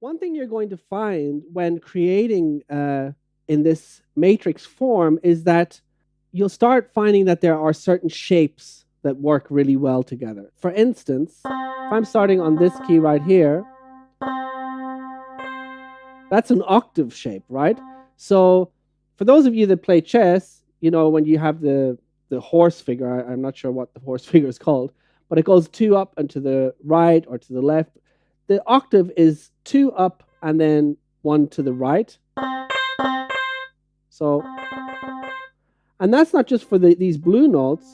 One thing you're going to find when creating in this matrix form is that you'll start finding that there are certain shapes that work really well together. For instance, if I'm starting on this key right here, that's an octave shape, right? So for those of you that play chess, you know, when you have the horse figure, I'm not sure what the horse figure is called, but it goes 2 up and to the right or to the left. The octave is 2 up and then 1 to the right. So, and that's not just for these blue notes.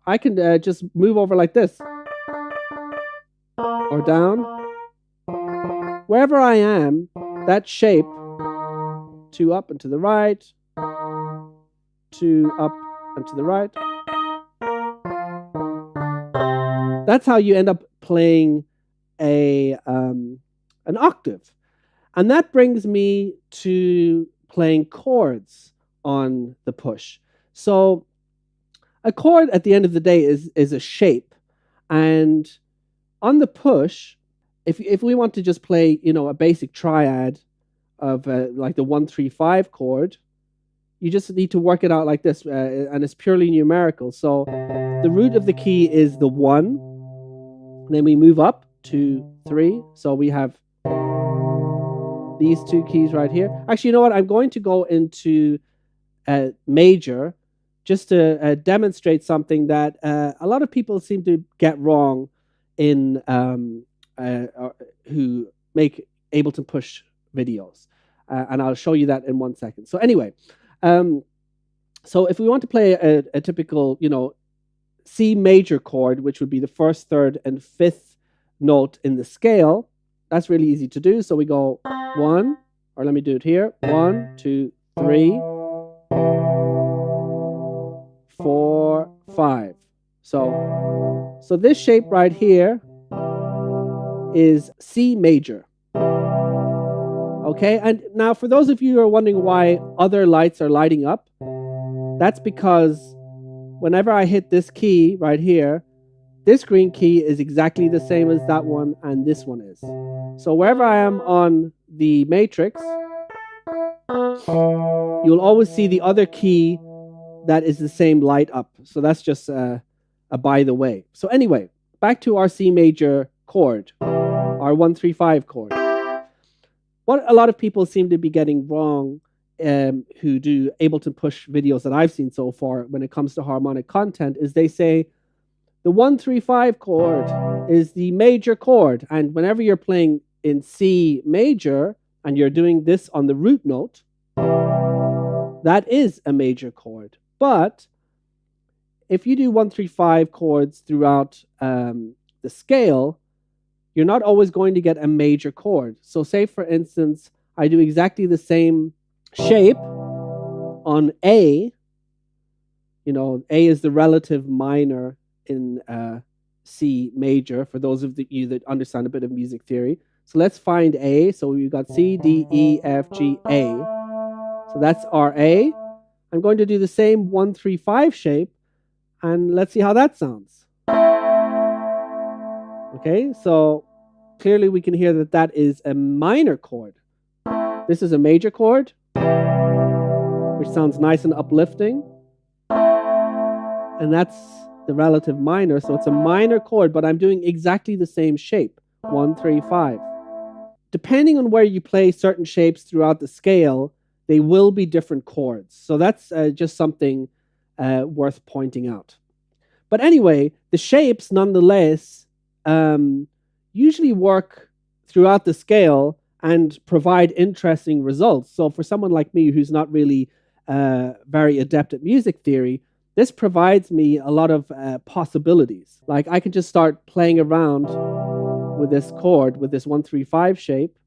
I can just move over like this or down. Wherever I am, that shape, 2 up and to the right, 2 up and to the right. That's how you end up playing an octave. And that brings me to playing chords on the push. So a chord at the end of the day is a shape. And on the push, if we want to just play, you know, a basic triad of like the 1-3-5 chord, you just need to work it out like this, and it's purely numerical. So the root of the key is the 1. Then we move up 2, 3. So we have these 2 keys right here. Actually, you know what? I'm going to go into major just to demonstrate something that a lot of people seem to get wrong in who make Ableton Push videos. And I'll show you that in 1 second. So anyway, so if we want to play a typical, you know, C major chord, which would be the 1st, 3rd, and 5th note in the scale, that's really easy to do. So we go 1, or let me do it here. 1, 2, 3, 4, 5. So this shape right here is C major. Okay, and now for those of you who are wondering why other lights are lighting up, that's because whenever I hit this key right here, this green key is exactly the same as that one, and this one is. So wherever I am on the matrix, you'll always see the other key that is the same light up. So that's just a by the way. So anyway, back to our C major chord, our 1-3-5 chord. What a lot of people seem to be getting wrong who do Ableton Push videos that I've seen so far when it comes to harmonic content is they say the 1-3-5 chord is the major chord. And whenever you're playing in C major and you're doing this on the root note, that is a major chord. But if you do 1-3-5 chords throughout the scale, you're not always going to get a major chord. So say, for instance, I do exactly the same shape on A. You know, A is the relative minor in C major, for those of you that understand a bit of music theory. So let's find A. So we've got C, D, E, F, G, A. So that's our A. I'm going to do the same 1-3-5 shape, and let's see how that sounds. Okay, so clearly we can hear that that is a minor chord. This is a major chord, which sounds nice and uplifting. And that's the relative minor, so it's a minor chord, but I'm doing exactly the same shape, 1-3-5. Depending on where you play certain shapes throughout the scale, they will be different chords. So that's just something worth pointing out. But anyway, the shapes, nonetheless, usually work throughout the scale and provide interesting results. So for someone like me who's not really very adept at music theory, this provides me a lot of possibilities. Like I can just start playing around with this chord, with this 1-3-5 shape.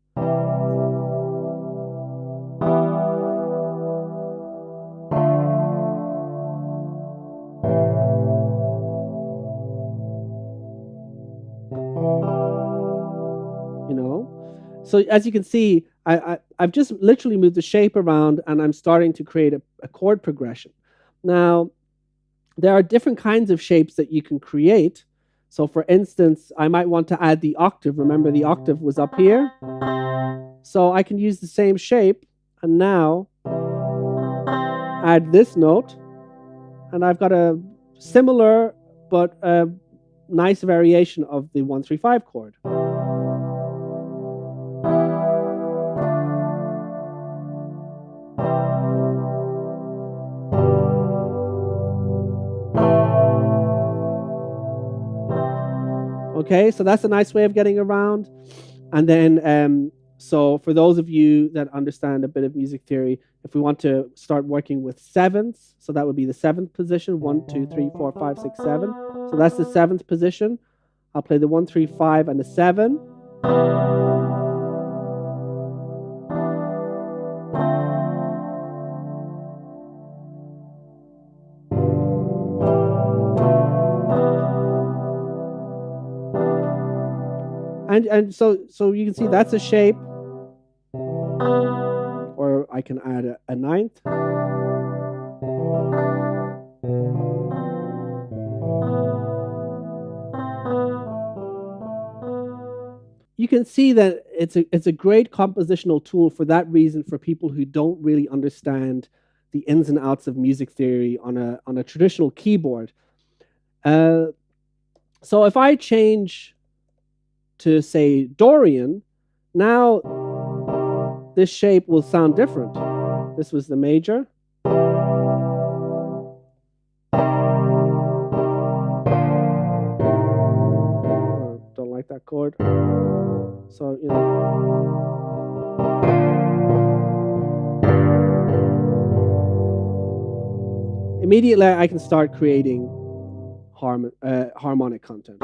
So as you can see, I've just literally moved the shape around and I'm starting to create a chord progression. Now, there are different kinds of shapes that you can create. So for instance, I might want to add the octave. Remember the octave was up here? So I can use the same shape and now add this note, and I've got a similar but a nice variation of the 1-3-5 chord. Okay, so that's a nice way of getting around. And then, so for those of you that understand a bit of music theory, if we want to start working with sevenths, so that would be the seventh position, 1, 2, 3, 4, 5, 6, 7. So that's the seventh position. I'll play the 1, 3, 5, and the 7. And so you can see that's a shape, or I can add a ninth. You can see that it's a great compositional tool for that reason, for people who don't really understand the ins and outs of music theory on a traditional keyboard. So if I change to, say, Dorian, now this shape will sound different. This was the major. Don't like that chord. So, you know. Immediately I can start creating harmonic content.